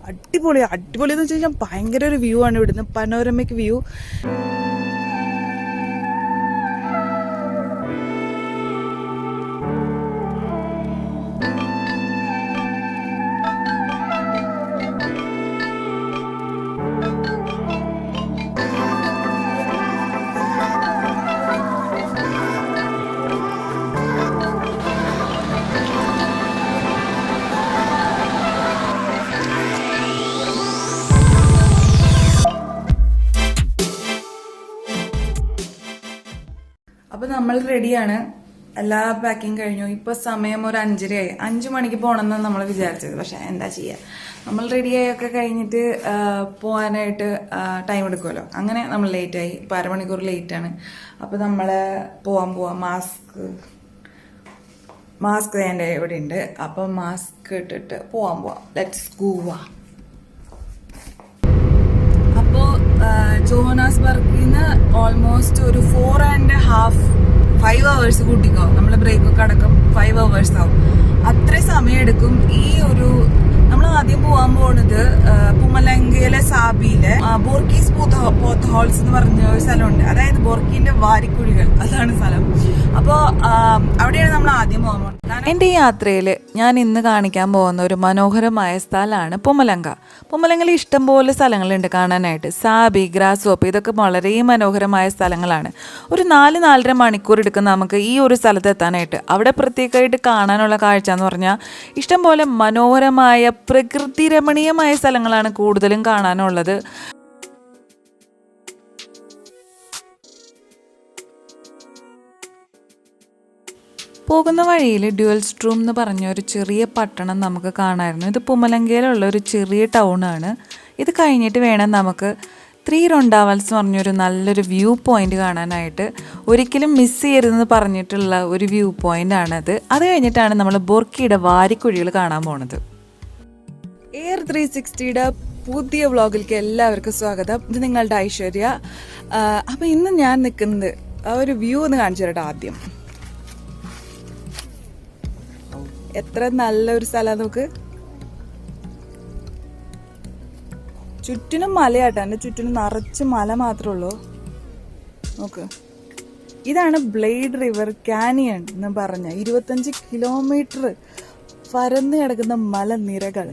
അടിപൊളി അടിപൊളി എന്ന് വെച്ച് കഴിഞ്ഞാൽ ഭയങ്കര ഒരു വ്യൂ ആണ് ഇവിടുന്ന്, പനോരമിക് വ്യൂ. അപ്പോൾ നമ്മൾ റെഡിയാണ്, എല്ലാ പാക്കിങ് കഴിഞ്ഞു. ഇപ്പോൾ സമയം ഒരു 5:30 ആയി. 5 മണിക്ക് പോകണമെന്നാണ് നമ്മൾ വിചാരിച്ചത്. പക്ഷെ എന്താ ചെയ്യുക, നമ്മൾ റെഡിയായൊക്കെ കഴിഞ്ഞിട്ട് പോകാനായിട്ട് ടൈം എടുക്കുമല്ലോ. അങ്ങനെ നമ്മൾ ലേറ്റായി, ഇപ്പോൾ അരമണിക്കൂർ ലേറ്റാണ്. അപ്പോൾ നമ്മൾ പോവാം. മാസ്ക് എൻ്റെ ഇവിടെ ഉണ്ട്. അപ്പം മാസ്ക് ഇട്ടിട്ട് പോവാം. ലെറ്റ്സ് ഗോവാ. അപ്പോൾ ജോഹന്നാസ്ബർഗിൽ നിന്ന് ഓൾമോസ്റ്റ് ഒരു 4.5 hours കൂട്ടിക്കോ, നമ്മൾ ബ്രേക്കൊക്കെ അടക്കം 5 hours ആവും. അത്രയും സമയം എടുക്കും. നമ്മൾ ആദ്യം പോകാൻ പോകുന്നത് പുമലങ്കയിലെ സാബിയിലെ ബോർക്കീസ് പോത്ത് ഹോൾസ് എന്ന് പറഞ്ഞ ഒരു സ്ഥലമുണ്ട്. അതായത് ബോർക്കിന്റെ വാരിക്കുഴികൾ, അതാണ് സ്ഥലം. അപ്പോൾ അവിടെയാണ് നമ്മൾ ആദ്യം പോകാൻ പോകുന്നത്. എൻ്റെ ഈ യാത്രയിൽ ഞാൻ ഇന്ന് കാണിക്കാൻ പോകുന്ന ഒരു മനോഹരമായ സ്ഥലമാണ് പുമലങ്ക. പുമലങ്കയിൽ ഇഷ്ടംപോലെ സ്ഥലങ്ങളുണ്ട് കാണാനായിട്ട്. സാബി, ഗ്രാസ്ഹോപ്പ്, ഇതൊക്കെ വളരെ മനോഹരമായ സ്ഥലങ്ങളാണ്. ഒരു 4-4.5 മണിക്കൂർ എടുക്കും നമുക്ക് ഈ ഒരു സ്ഥലത്ത് എത്താനായിട്ട്. അവിടെ പ്രത്യേകമായിട്ട് കാണാനുള്ള കാഴ്ച എന്ന് പറഞ്ഞാൽ ഇഷ്ടംപോലെ മനോഹരമായ പ്രകൃതി രമണീയമായ സ്ഥലങ്ങളാണ് കൂടുതലും കാണാനുള്ളത്. പോകുന്ന വഴിയിൽ ഡ്യുവൽസ്ട്രൂം എന്ന് പറഞ്ഞ ഒരു ചെറിയ പട്ടണം നമുക്ക് കാണാമായിരുന്നു. ഇത് പുമലങ്കയിലുള്ള ഒരു ചെറിയ ടൗണാണ്. ഇത് കഴിഞ്ഞിട്ട് വേണം നമുക്ക് 3 റൊണ്ടാവൽസ് എന്ന് പറഞ്ഞൊരു നല്ലൊരു വ്യൂ പോയിന്റ് കാണാനായിട്ട്. ഒരിക്കലും മിസ് ചെയ്യരുതെന്ന് പറഞ്ഞിട്ടുള്ള ഒരു വ്യൂ പോയിന്റ് ആണത്. അത് കഴിഞ്ഞിട്ടാണ് നമ്മൾ ബോർക്കിയുടെ വാരിക്കുഴികൾ കാണാൻ പോണത്. എയർ 360യുടെ പുതിയ വ്ളോഗിലേക്ക് എല്ലാവർക്കും സ്വാഗതം. ഇത് നിങ്ങളുടെ ഐശ്വര്യ. അപ്പം ഇന്ന് ഞാൻ നിൽക്കുന്നത് ആ ഒരു വ്യൂ ഒന്ന് കാണിച്ചു തരട്ടെ. ആദ്യം എത്ര നല്ലൊരു സ്ഥലമാണ് നോക്ക്. ചുറ്റിനും മലയാട്ടോ, എൻ്റെ ചുറ്റിനും നിറച്ച് മല മാത്രമേ ഉള്ളൂ. നോക്ക്, ഇതാണ് ബ്ലേഡ് റിവർ കാനിയൺ എന്ന് പറഞ്ഞ 25 കിലോമീറ്റർ പരന്ന് കിടക്കുന്ന മലനിരകൾ.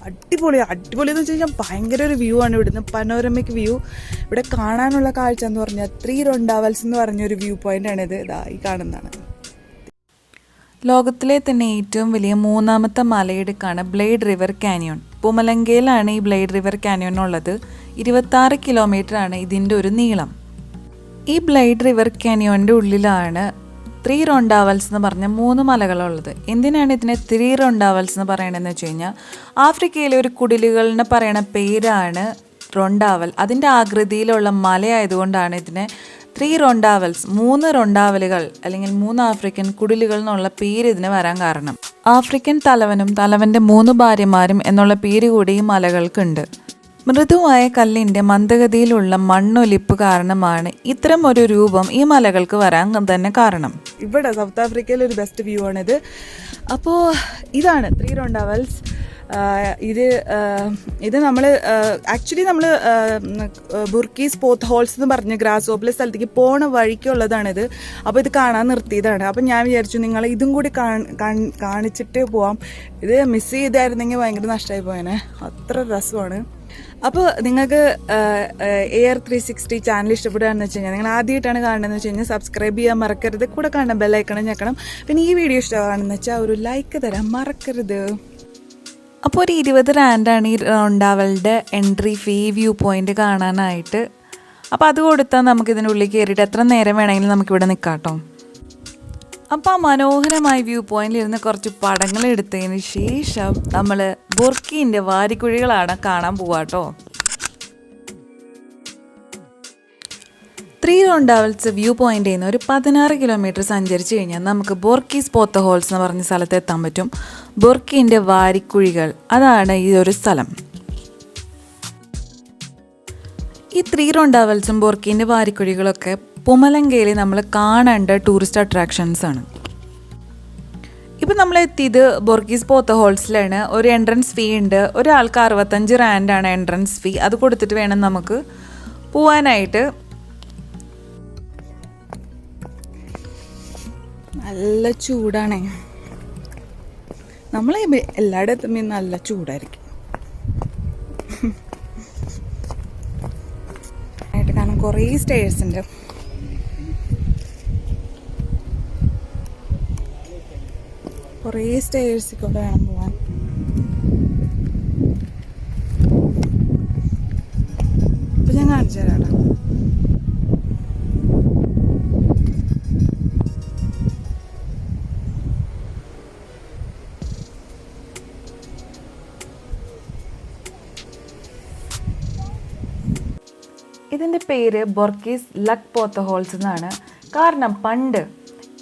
അടിപൊളി എന്ന് വെച്ച് കഴിഞ്ഞാൽ ഭയങ്കര ഒരു വ്യൂ ആണ് ഇവിടുന്ന്, പനോരമിക് വ്യൂ. ഇവിടെ കാണാനുള്ള കാഴ്ച എന്ന് പറഞ്ഞാൽ 3 റൊണ്ടാവൽസ് എന്ന് പറഞ്ഞൊരു വ്യൂ പോയിന്റ് ആണിത്. ഈ കാണുന്നതാണ്. ലോകത്തിലെ തന്നെ ഏറ്റവും വലിയ 3ാമത്തെ മലയിടുക്കാണ് ബ്ലേഡ് റിവർ കാനിയോൺ. പുമലങ്കയിലാണ് ഈ ബ്ലേഡ് റിവർ കാനിയോൺ ഉള്ളത്. 26 കിലോമീറ്റർ ആണ് ഇതിൻ്റെ ഒരു നീളം. ഈ ബ്ലേഡ് റിവർ കാനിയോണിൻ്റെ ഉള്ളിലാണ് 3 റൊണ്ടാവൽസ് എന്ന് പറഞ്ഞ 3 മലകളുള്ളത്. എന്തിനാണ് ഇതിനെ 3 റൊണ്ടാവൽസ് എന്ന് പറയണതെന്ന് വെച്ച് കഴിഞ്ഞാൽ ആഫ്രിക്കയിലെ ഒരു കുടിലുകളിന് പറയണ പേരാണ് റൊണ്ടാവൽ. അതിൻ്റെ ആകൃതിയിലുള്ള മലയായതുകൊണ്ടാണ് ഇതിനെ 3 റൊണ്ടാവൽസ്, 3 റൊണ്ടാവലുകൾ അല്ലെങ്കിൽ 3 ആഫ്രിക്കൻ കുടിലുകൾ എന്നുള്ള പേര് ഇതിന് വരാൻ കാരണം. ആഫ്രിക്കൻ തലവനും തലവൻ്റെ 3 ഭാര്യമാരും എന്നുള്ള പേര് കൂടി ഈ മലകൾക്കുണ്ട്. മൃദുവായ കല്ലിൻ്റെ മന്ദഗതിയിലുള്ള മണ്ണൊലിപ്പ് കാരണമാണ് ഇത്തരം ഒരു രൂപം ഈ മലകൾക്ക് വരാൻ തന്നെ കാരണം. ഇവിടെ സൗത്ത് ആഫ്രിക്കയിലെ ഒരു ബെസ്റ്റ് വ്യൂ ആണിത്. അപ്പോൾ ഇതാണ് 3 റൊണ്ടാവൽസ്. ഇത് നമ്മൾ ആക്ച്വലി നമ്മൾ ബുർക്കീസ് പോത്ത് ഹോൾസ് എന്ന് പറഞ്ഞ് ഗ്രാസ്ഹോപ്പിലെ സ്ഥലത്തേക്ക് പോണ വഴിക്കുള്ളതാണിത്. അപ്പോൾ ഇത് കാണാൻ നിർത്തിയതാണ്. അപ്പം ഞാൻ വിചാരിച്ചു നിങ്ങൾ ഇതും കൂടി കാണിച്ചിട്ട് പോവാം. ഇത് മിസ് ചെയ്തായിരുന്നെങ്കിൽ ഭയങ്കര നഷ്ടമായി പോയേനെ, അത്ര രസമാണ്. അപ്പോൾ നിങ്ങൾക്ക് എയർ 360 ചാനൽ ഇഷ്ടപ്പെടുകയാണെന്ന് വെച്ച് കഴിഞ്ഞാൽ, നിങ്ങൾ ആദ്യമായിട്ടാണ് കാണുന്നതെന്ന് വെച്ച് കഴിഞ്ഞാൽ സബ്സ്ക്രൈബ് ചെയ്യാൻ മറക്കരുത്. കൂടെ കാണാൻ ബെല്ലൈക്കണം ഞെക്കണം. പിന്നെ ഈ വീഡിയോ ഇഷ്ടമാണെന്ന് വെച്ചാൽ ഒരു ലൈക്ക് തരാൻ മറക്കരുത്. അപ്പോൾ ഒരു 20 റാൻഡാണ് ഈ റൊണ്ടാവലിൻ്റെ എൻട്രി ഫീ വ്യൂ പോയിന്റ് കാണാനായിട്ട്. അപ്പോൾ അത് കൊടുത്താൽ നമുക്കിതിനുള്ളിൽ കയറിയിട്ട് എത്ര നേരം വേണമെങ്കിലും നമുക്കിവിടെ നിൽക്കാം കേട്ടോ. അപ്പോൾ ആ മനോഹരമായ വ്യൂ പോയിന്റിൽ ഇരുന്ന് കുറച്ച് പടങ്ങൾ എടുത്തതിന് ശേഷം നമ്മൾ ബോർക്കിൻ്റെ വാരിക്കുഴികളാണ് കാണാൻ പോവാട്ടോ. 3 റൊണ്ടാവൽസ് വ്യൂ പോയിന്റ് ചെയ്യുന്ന ഒരു 16 കിലോമീറ്റർ സഞ്ചരിച്ച് കഴിഞ്ഞാൽ നമുക്ക് ബോർക്കീസ് പോത്ത് ഹോൾസ് എന്ന് പറഞ്ഞ സ്ഥലത്ത് എത്താൻ പറ്റും. ബോർക്കിൻ്റെ വാരിക്കുഴികൾ, അതാണ് ഈ ഒരു സ്ഥലം. ഈ 3 റൊണ്ടാവൽസും ബോർക്കിൻ്റെ വാരിക്കുഴികളൊക്കെ പുമലങ്കയിൽ നമ്മൾ കാണേണ്ട ടൂറിസ്റ്റ് അട്രാക്ഷൻസ് ആണ്. ഇപ്പം നമ്മൾ എത്തിയത് ബോർഗീസ് പോത്ത ഹോൾസിലാണ്. ഒരു എൻട്രൻസ് ഫീ ഉണ്ട്. ഒരാൾക്ക് 65 റാൻഡാണ് എൻട്രൻസ് ഫീ. അത് കൊടുത്തിട്ട് വേണം നമുക്ക് പോവാനായിട്ട്. നല്ല ചൂടാണേ. നമ്മൾ എല്ലായിടത്തും നല്ല ചൂടായിരിക്കും. കാരണം കുറേ സ്റ്റേഴ്സ് ഉണ്ട്. കുറേ സ്റ്റേഴ്സിൽ കൂടെ വേണം പോവാൻ. ഇപ്പം ഞാൻ കാണിച്ചു തരാം. ഇതിൻ്റെ പേര് ബോർഗീസ് ലക്ക് പോത്ത ഹോൾസ് എന്നാണ്. കാരണം പണ്ട്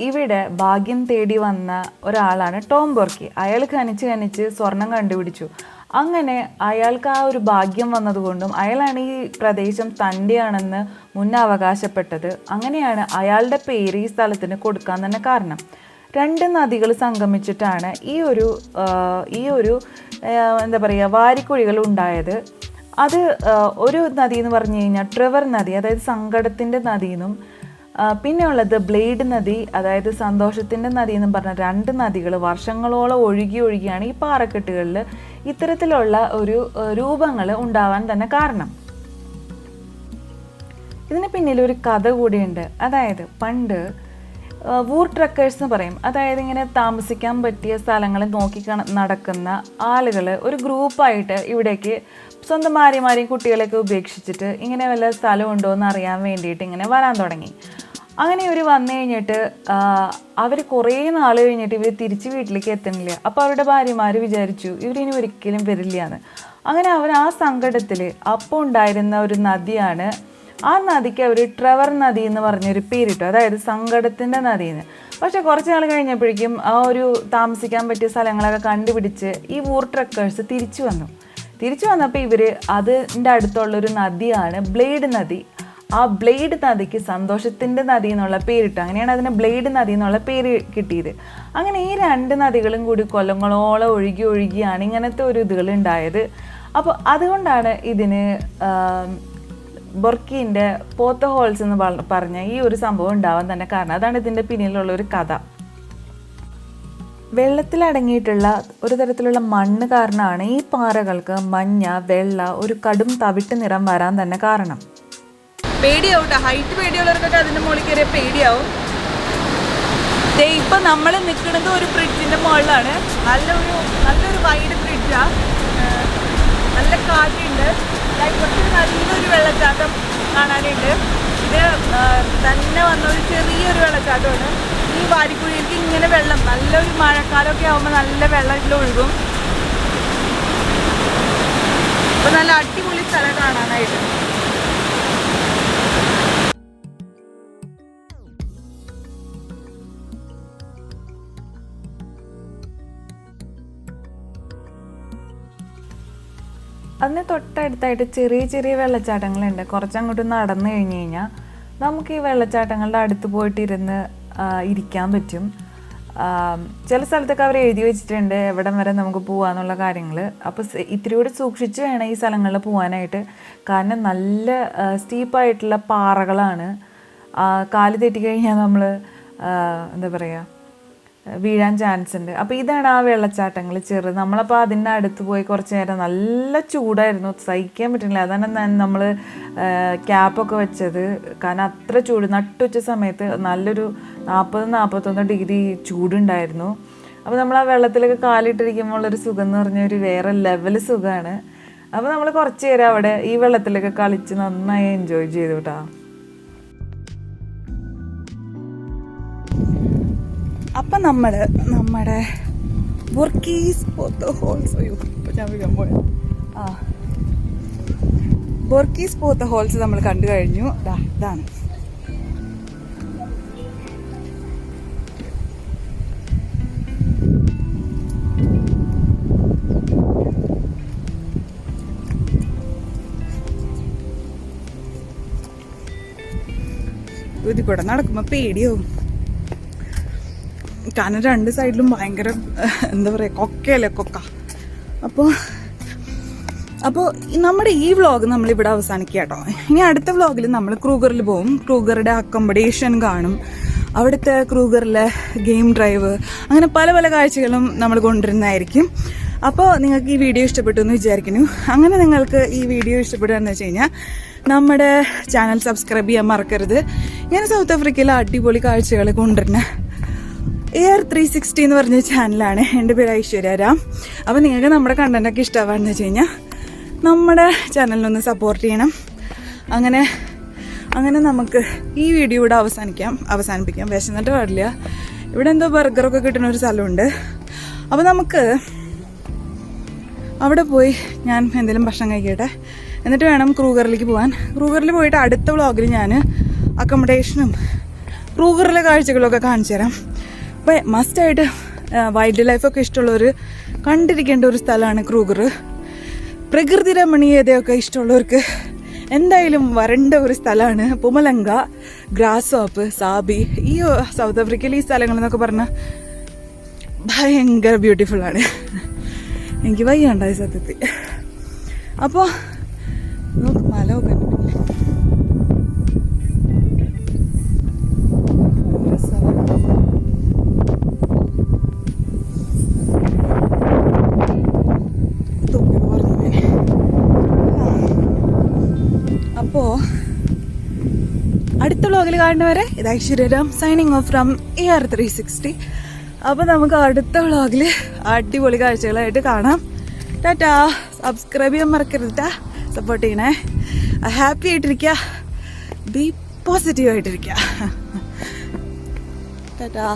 ഇവിടെ ഭാഗ്യം തേടി വന്ന ഒരാളാണ് ടോം ബോർക്കി. അയാൾ ഖനിച്ച് സ്വർണം കണ്ടുപിടിച്ചു. അങ്ങനെ അയാൾക്ക് ആ ഒരു ഭാഗ്യം വന്നതുകൊണ്ടും അയാളാണ് ഈ പ്രദേശം തൻ്റെയാണെന്ന് മുന്നേ അവകാശപ്പെട്ടത്. അങ്ങനെയാണ് അയാളുടെ പേര് ഈ സ്ഥലത്തിന് കൊടുക്കാൻ തന്നെ കാരണം. 2 നദികൾ സംഗമിച്ചിട്ടാണ് ഈ ഒരു എന്താ പറയുക വാരിക്കുഴികൾ ഉണ്ടായത്. അത് ഒരു നദി എന്ന് പറഞ്ഞു കഴിഞ്ഞാൽ ട്രിവർ നദി, അതായത് സങ്കടത്തിൻ്റെ നദിയെന്നും, പിന്നെ ഉള്ളത് ബ്ലേഡ് നദി, അതായത് സന്തോഷത്തിൻ്റെ നദി എന്നും പറഞ്ഞ 2 നദികൾ വർഷങ്ങളോളം ഒഴുകിയാണ് ഈ പാറക്കെട്ടുകളിൽ ഇത്തരത്തിലുള്ള ഒരു രൂപങ്ങൾ ഉണ്ടാവാൻ തന്നെ കാരണം. ഇതിന് പിന്നിൽ ഒരു കഥ കൂടിയുണ്ട്. അതായത് പണ്ട് വൂർ ട്രക്കേഴ്സ് എന്ന് പറയും, അതായത് ഇങ്ങനെ താമസിക്കാൻ പറ്റിയ സ്ഥലങ്ങൾ നോക്കി നടക്കുന്ന ആളുകൾ ഒരു ഗ്രൂപ്പായിട്ട് ഇവിടേക്ക് സ്വന്തം ഭാര്യമാരെയും കുട്ടികളെയൊക്കെ ഉപേക്ഷിച്ചിട്ട് ഇങ്ങനെ വല്ല സ്ഥലം ഉണ്ടോ എന്ന് അറിയാൻ വേണ്ടിയിട്ട് ഇങ്ങനെ വരാൻ തുടങ്ങി. അങ്ങനെ ഇവർ വന്നു കഴിഞ്ഞിട്ട് അവർ കുറേ നാൾ കഴിഞ്ഞിട്ട് ഇവർ തിരിച്ച് വീട്ടിലേക്ക് എത്തണില്ല. അപ്പോൾ അവരുടെ ഭാര്യമാർ വിചാരിച്ചു ഇവരിനി ഒരിക്കലും വരില്ല എന്ന്. അങ്ങനെ അവർ ആ സങ്കടത്തിൽ അപ്പോൾ ഉണ്ടായിരുന്ന ഒരു നദിയാണ്, ആ നദിക്ക് അവർ ട്രെവർ നദി എന്ന് പറഞ്ഞൊരു പേരിട്ടു, അതായത് സങ്കടത്തിൻ്റെ നദിയെന്ന്. പക്ഷേ കുറച്ച് നാൾ കഴിഞ്ഞപ്പോഴേക്കും ആ ഒരു താമസിക്കാൻ പറ്റിയ സ്ഥലങ്ങളൊക്കെ കണ്ടുപിടിച്ച് ഈ വൂർ ട്രക്കേഴ്സ് തിരിച്ചു വന്നപ്പോൾ ഇവർ അതിൻ്റെ അടുത്തുള്ളൊരു നദിയാണ് ബ്ലേഡ് നദി. ആ ബ്ലേഡ് നദിക്ക് സന്തോഷത്തിൻ്റെ നദി എന്നുള്ള പേരിട്ടു. അങ്ങനെയാണ് അതിന് ബ്ലേഡ് നദി എന്നുള്ള പേര് കിട്ടിയത്. അങ്ങനെ ഈ 2 നദികളും കൂടി കൊല്ലങ്ങളോളം ഒഴുകിയാണ് ഇങ്ങനത്തെ ഒരു ഇതുകൾ ഉണ്ടായത്. അപ്പോൾ അതുകൊണ്ടാണ് ഇതിന് ബോർക്കീൻ്റെ പോത്ത ഹോൾസ് എന്ന് പറഞ്ഞ ഈ ഒരു സംഭവം ഉണ്ടാവാൻ തന്നെ കാരണം. അതാണ് ഇതിൻ്റെ പിന്നിലുള്ള ഒരു കഥ. വെള്ളത്തിലടങ്ങിയിട്ടുള്ള ഒരു തരത്തിലുള്ള മണ്ണ് കാരണമാണ് ഈ പാറകൾക്ക് മഞ്ഞ, വെള്ള, ഒരു കടും തവിട്ട് നിറം വരാൻ തന്നെ കാരണം. പേടിയാവും കേട്ടോ. ഹൈറ്റ് പേടിയുള്ളവർക്കൊക്കെ അതിൻ്റെ മുകളിൽ കയറിയ പേടിയാവും. ഇപ്പം നമ്മൾ നിൽക്കുന്നത് ഒരു ബ്രിഡ്ജിൻ്റെ മുകളിലാണ്. നല്ലൊരു വൈഡ് ബ്രിഡ്ജാണ്. നല്ല കാറ്റുണ്ട്. കുറച്ച് നല്ലൊരു വെള്ളച്ചാട്ടം കാണാനുണ്ട്. ഇത് തന്നെ വന്ന ഒരു ചെറിയൊരു വെള്ളച്ചാട്ടമാണ്. ഈ വാരിക്കുഴിയിലേക്ക് ഇങ്ങനെ വെള്ളം, നല്ലൊരു മഴക്കാലമൊക്കെ ആകുമ്പോൾ നല്ല വെള്ളം ഇതിൽ ഒഴുകും. അപ്പോൾ നല്ല അടിപൊളി സ്ഥലം കാണാനായിട്ട്. അതിന് തൊട്ടടുത്തായിട്ട് ചെറിയ വെള്ളച്ചാട്ടങ്ങളുണ്ട്. കുറച്ചങ്ങോട്ട് നടന്നു കഴിഞ്ഞ് കഴിഞ്ഞാൽ നമുക്ക് ഈ വെള്ളച്ചാട്ടങ്ങളുടെ അടുത്ത് പോയിട്ടിരുന്ന് ഇരിക്കാൻ പറ്റും. ചില സ്ഥലത്തൊക്കെ അവർ എഴുതി വെച്ചിട്ടുണ്ട് എവിടം വരെ നമുക്ക് പോകാമെന്നുള്ള കാര്യങ്ങൾ. അപ്പോൾ ഇത്തിരി കൂടി സൂക്ഷിച്ച് വേണം ഈ സ്ഥലങ്ങളിൽ പോകാനായിട്ട്. കാരണം നല്ല സ്റ്റീപ്പായിട്ടുള്ള പാറകളാണ്. കാല് തെറ്റിക്കഴിഞ്ഞാൽ നമ്മൾ എന്താ പറയുക, വീഴാൻ ചാൻസ് ഉണ്ട്. അപ്പോൾ ഇതാണ് ആ വെള്ളച്ചാട്ടങ്ങൾ ചെറുത്. നമ്മളപ്പോൾ അതിൻ്റെ അടുത്ത് പോയി കുറച്ച് നേരം, നല്ല ചൂടായിരുന്നു, സഹിക്കാൻ പറ്റുന്നില്ല. അതാണ് നമ്മൾ ക്യാപ്പൊക്കെ വെച്ചത്. കാരണം അത്ര ചൂട്, നട്ടുച്ച സമയത്ത് നല്ലൊരു 40-41 ഡിഗ്രി ചൂടുണ്ടായിരുന്നു. അപ്പോൾ നമ്മൾ ആ വെള്ളത്തിലൊക്കെ കാലിട്ടിരിക്കുമ്പോൾ ഒരു സുഖം എന്ന് പറഞ്ഞാൽ ഒരു വേറെ ലെവൽ സുഖമാണ്. അപ്പോൾ നമ്മൾ കുറച്ച് നേരം അവിടെ ഈ വെള്ളത്തിലൊക്കെ കളിച്ച് നന്നായി എൻജോയ് ചെയ്തു കേട്ടോ. അപ്പം നമ്മുടെ ബോർഗീസ് പോത്ത ഹോൾസ്, ബോർഗീസ് പോത്ത ഹോൾസ് നമ്മൾ കണ്ടു കഴിഞ്ഞു. ഇതാണ് ഇതിൽ കൂടെ നടക്കുമ്പോൾ പേടിയാവും. കാരണം 2 സൈഡിലും ഭയങ്കര എന്താ പറയുക കൊക്കയല്ലേ കൊക്ക. അപ്പോൾ നമ്മുടെ ഈ വ്ളോഗ് നമ്മളിവിടെ അവസാനിക്കുക കേട്ടോ. ഇനി അടുത്ത വ്ളോഗിൽ നമ്മൾ ക്രൂഗറിൽ പോകും. ക്രൂഗറുടെ അക്കോമഡേഷൻ കാണും, അവിടുത്തെ ക്രൂഗറിലെ ഗെയിം ഡ്രൈവ്, അങ്ങനെ പല പല കാഴ്ചകളും നമ്മൾ കൊണ്ടുവരുന്നതായിരിക്കും. അപ്പോൾ നിങ്ങൾക്ക് ഈ വീഡിയോ ഇഷ്ടപ്പെട്ടു എന്ന് വിചാരിക്കുന്നു. അങ്ങനെ നിങ്ങൾക്ക് ഈ വീഡിയോ ഇഷ്ടപ്പെടുകയെന്ന് വെച്ച് കഴിഞ്ഞാൽ നമ്മുടെ ചാനൽ സബ്സ്ക്രൈബ് ചെയ്യാൻ മറക്കരുത്. ഞാൻ സൗത്ത് ആഫ്രിക്കയിലെ അടിപൊളി കാഴ്ചകൾ കൊണ്ടുവരുന്ന AR360 എന്ന് പറഞ്ഞ ചാനലാണ്. എൻ്റെ പേര് ഐശ്വര്യ രാം. അപ്പോൾ നിങ്ങൾക്ക് നമ്മുടെ കണ്ടൻറ്റൊക്കെ ഇഷ്ടമാണെന്ന് വെച്ച് കഴിഞ്ഞാൽ നമ്മുടെ ചാനലിനൊന്ന് സപ്പോർട്ട് ചെയ്യണം. അങ്ങനെ നമുക്ക് ഈ വീഡിയോ ഇവിടെ അവസാനിപ്പിക്കാം. വിശന്നിട്ട് പാടില്ല. ഇവിടെ എന്തോ ബർഗറൊക്കെ കിട്ടുന്ന ഒരു സ്ഥലമുണ്ട്. അപ്പോൾ നമുക്ക് അവിടെ പോയി ഞാൻ എന്തെങ്കിലും ഭക്ഷണം കഴിക്കട്ടെ, എന്നിട്ട് വേണം ക്രൂഗറിലേക്ക് പോകാൻ. ക്രൂഗറിൽ പോയിട്ട് അടുത്ത വ്ളോഗിൽ ഞാൻ അക്കോമഡേഷനും ക്രൂഗറിലെ കാഴ്ചകളൊക്കെ കാണിച്ചു തരാം. അപ്പോൾ മസ്റ്റായിട്ട് വൈൽഡ് ലൈഫൊക്കെ ഇഷ്ടമുള്ളവർ കണ്ടിരിക്കേണ്ട ഒരു സ്ഥലമാണ് ക്രൂഗർ. പ്രകൃതി രമണീയതയൊക്കെ ഇഷ്ടമുള്ളവർക്ക് എന്തായാലും വരേണ്ട ഒരു സ്ഥലമാണ് പുമലങ്ക, ഗ്രാസ് ഹോപ്പ്, സാബി. ഈ സൗത്ത് ആഫ്രിക്കയിൽ ഈ സ്ഥലങ്ങളെന്നൊക്കെ പറഞ്ഞാൽ ഭയങ്കര ബ്യൂട്ടിഫുള്ളാണ്. എനിക്ക് വയ്യണ്ടായി സത്യത്തിൽ. അപ്പോൾ നോക്ക് മല ഒക്കെ അപ്പോൾ അടുത്ത വ്ളോഗിൽ കാണുന്നവരെ ഇത് ഐശ്വര്യരാം സൈനിങ് ഓഫ് ഫ്രം AR360. അപ്പോൾ നമുക്ക് അടുത്ത വ്ളോഗിൽ അടിപൊളി കാഴ്ചകളായിട്ട് കാണാം. ടാറ്റാ. സബ്സ്ക്രൈബ് ചെയ്യാൻ മറക്കരുത് ട്ടാ. സപ്പോർട്ട് ചെയ്യണേ. ഹാപ്പി ആയിട്ടിരിക്കുക, ബി പോസിറ്റീവ് ആയിട്ടിരിക്കുക. ടാറ്റാ.